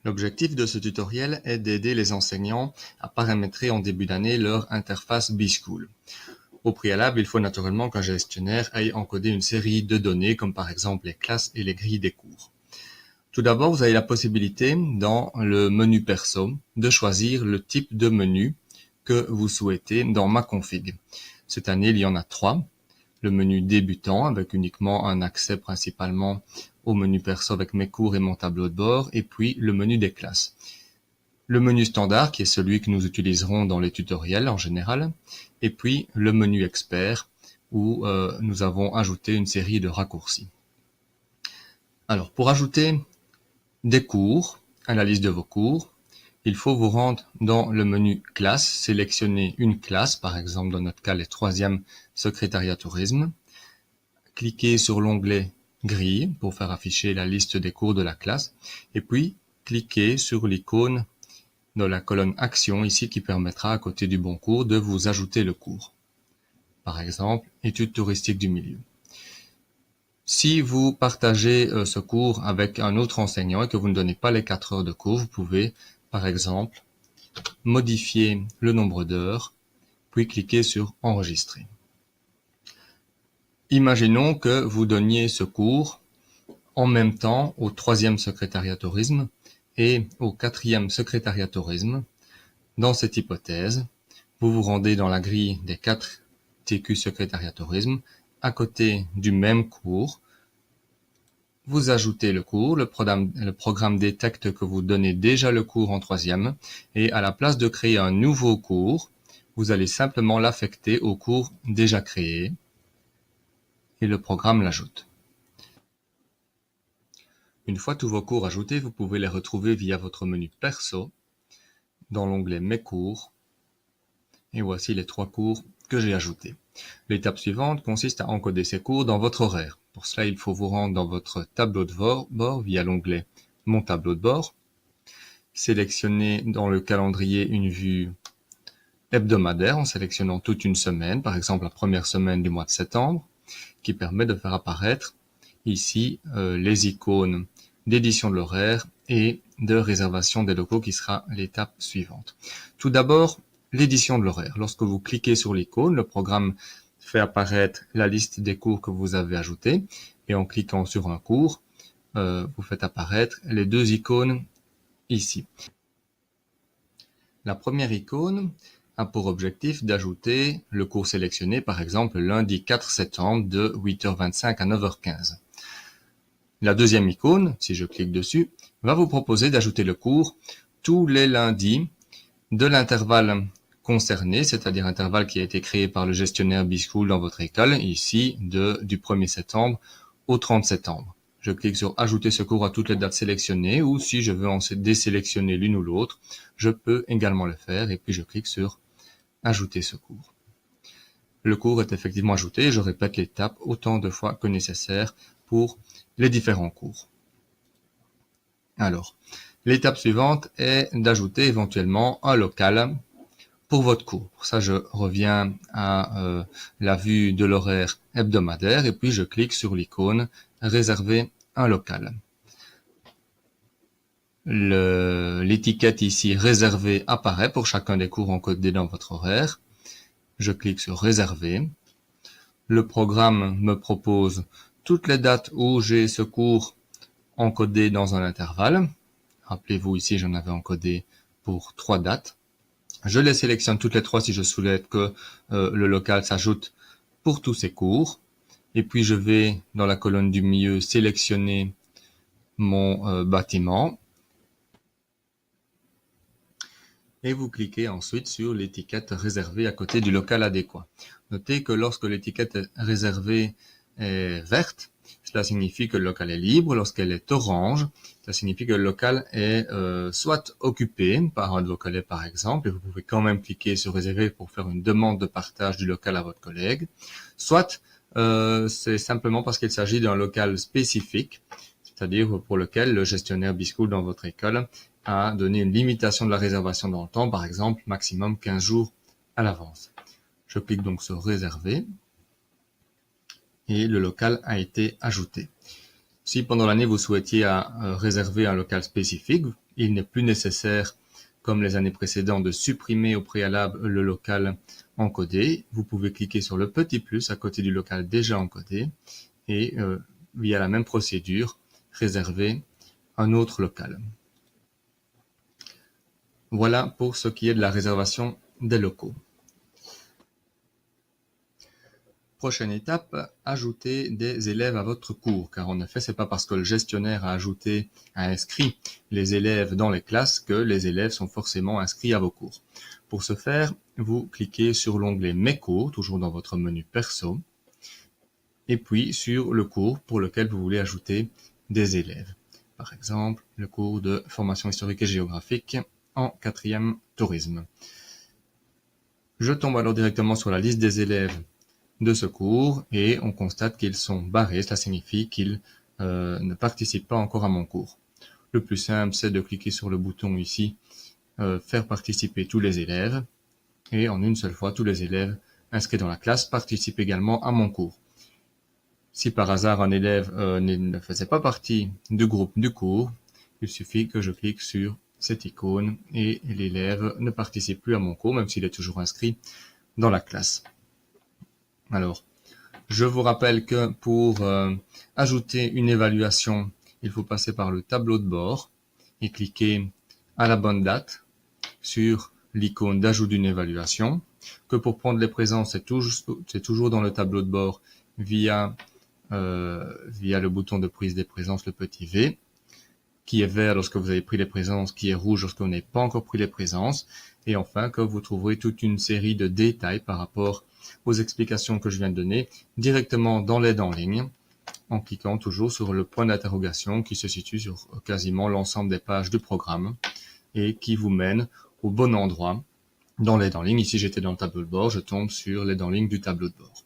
L'objectif de ce tutoriel est d'aider les enseignants à paramétrer en début d'année leur interface B-School. Au préalable, il faut naturellement qu'un gestionnaire aille encoder une série de données, comme par exemple les classes et les grilles des cours. Tout d'abord, vous avez la possibilité, dans le menu Perso, de choisir le type de menu que vous souhaitez dans Ma config. Cette année, il y en a 3. Le menu débutant, avec uniquement un accès principalement au menu Perso avec mes cours et mon tableau de bord, et puis le menu des classes. Le menu standard, qui est celui que nous utiliserons dans les tutoriels en général, et puis le menu expert, où nous avons ajouté une série de raccourcis. Alors, pour ajouter des cours à la liste de vos cours, il faut vous rendre dans le menu classe, sélectionner une classe, par exemple dans notre cas les 3e secrétariat tourisme, cliquez sur l'onglet grille pour faire afficher la liste des cours de la classe, et puis cliquez sur l'icône dans la colonne action ici qui permettra à côté du bon cours de vous ajouter le cours. Par exemple, études touristiques du milieu. Si vous partagez ce cours avec un autre enseignant et que vous ne donnez pas les 4 heures de cours, vous pouvez, par exemple, modifier le nombre d'heures, puis cliquer sur enregistrer. Imaginons que vous donniez ce cours en même temps au 3e secrétariat tourisme et au 4e secrétariat tourisme. Dans cette hypothèse, vous vous rendez dans la grille des 4 TQ secrétariat tourisme, à côté du même cours, vous ajoutez le cours, le programme détecte que vous donnez déjà le cours en 3e, et à la place de créer un nouveau cours, vous allez simplement l'affecter au cours déjà créé, et le programme l'ajoute. Une fois tous vos cours ajoutés, vous pouvez les retrouver via votre menu Perso, dans l'onglet Mes cours, et voici les 3 cours que j'ai ajoutés. L'étape suivante consiste à encoder ces cours dans votre horaire. Pour cela, il faut vous rendre dans votre tableau de bord via l'onglet Mon tableau de bord, sélectionner dans le calendrier une vue hebdomadaire en sélectionnant toute une semaine, par exemple la première semaine du mois de septembre, qui permet de faire apparaître ici les icônes d'édition de l'horaire et de réservation des locaux qui sera l'étape suivante. Tout d'abord, l'édition de l'horaire. Lorsque vous cliquez sur l'icône, le programme fait apparaître la liste des cours que vous avez ajoutés et en cliquant sur un cours, vous faites apparaître les 2 icônes ici. La première icône a pour objectif d'ajouter le cours sélectionné, par exemple lundi 4 septembre de 8h25 à 9h15. La deuxième icône, si je clique dessus, va vous proposer d'ajouter le cours tous les lundis de l'intervalle concerné, c'est-à-dire intervalle qui a été créé par le gestionnaire B-School dans votre école, ici du 1er septembre au 30 septembre. Je clique sur ajouter ce cours à toutes les dates sélectionnées, ou si je veux en désélectionner l'une ou l'autre, je peux également le faire, et puis je clique sur ajouter ce cours. Le cours est effectivement ajouté, et je répète l'étape autant de fois que nécessaire pour les différents cours. Alors, l'étape suivante est d'ajouter éventuellement un local pour votre cours. Pour ça, je reviens à la vue de l'horaire hebdomadaire et puis je clique sur l'icône réserver un local. L'étiquette ici réservé apparaît pour chacun des cours encodés dans votre horaire. Je clique sur réserver. Le programme me propose toutes les dates où j'ai ce cours encodé dans un intervalle. Rappelez-vous ici, j'en avais encodé pour 3 dates. Je les sélectionne toutes les 3 si je souhaite que le local s'ajoute pour tous ces cours. Et puis je vais dans la colonne du milieu sélectionner mon bâtiment. Et vous cliquez ensuite sur l'étiquette réservée à côté du local adéquat. Notez que lorsque l'étiquette réservée est verte, cela signifie que le local est libre. Lorsqu'elle est orange, ça signifie que le local est soit occupé par un de vos collègues par exemple, et vous pouvez quand même cliquer sur réserver pour faire une demande de partage du local à votre collègue, soit c'est simplement parce qu'il s'agit d'un local spécifique, c'est-à-dire pour lequel le gestionnaire B-School dans votre école a donné une limitation de la réservation dans le temps, par exemple maximum 15 jours à l'avance. Je clique donc sur réserver et le local a été ajouté. Si pendant l'année vous souhaitiez réserver un local spécifique, il n'est plus nécessaire, comme les années précédentes, de supprimer au préalable le local encodé. Vous pouvez cliquer sur le petit plus à côté du local déjà encodé et via la même procédure, réserver un autre local. Voilà pour ce qui est de la réservation des locaux. Prochaine étape, ajouter des élèves à votre cours, car en effet, c'est pas parce que le gestionnaire a inscrit les élèves dans les classes que les élèves sont forcément inscrits à vos cours. Pour ce faire, vous cliquez sur l'onglet Mes cours, toujours dans votre menu Perso, et puis sur le cours pour lequel vous voulez ajouter des élèves. Par exemple, le cours de formation historique et géographique en 4e tourisme. Je tombe alors directement sur la liste des élèves de ce cours et on constate qu'ils sont barrés. Cela signifie qu'ils ne participent pas encore à mon cours. Le plus simple, c'est de cliquer sur le bouton ici, faire participer tous les élèves, et en une seule fois, tous les élèves inscrits dans la classe participent également à mon cours. Si par hasard un élève ne faisait pas partie du groupe du cours, il suffit que je clique sur cette icône et l'élève ne participe plus à mon cours, même s'il est toujours inscrit dans la classe. Alors, je vous rappelle que pour ajouter une évaluation, il faut passer par le tableau de bord et cliquer à la bonne date sur l'icône d'ajout d'une évaluation, que pour prendre les présences, c'est toujours dans le tableau de bord via le bouton de prise des présences, le petit V, qui est vert lorsque vous avez pris les présences, qui est rouge lorsque vous n'avez pas encore pris les présences, et enfin que vous trouverez toute une série de détails par rapport aux explications que je viens de donner directement dans l'aide en ligne, en cliquant toujours sur le point d'interrogation qui se situe sur quasiment l'ensemble des pages du programme et qui vous mène au bon endroit dans l'aide en ligne. Ici, j'étais dans le tableau de bord, je tombe sur l'aide en ligne du tableau de bord.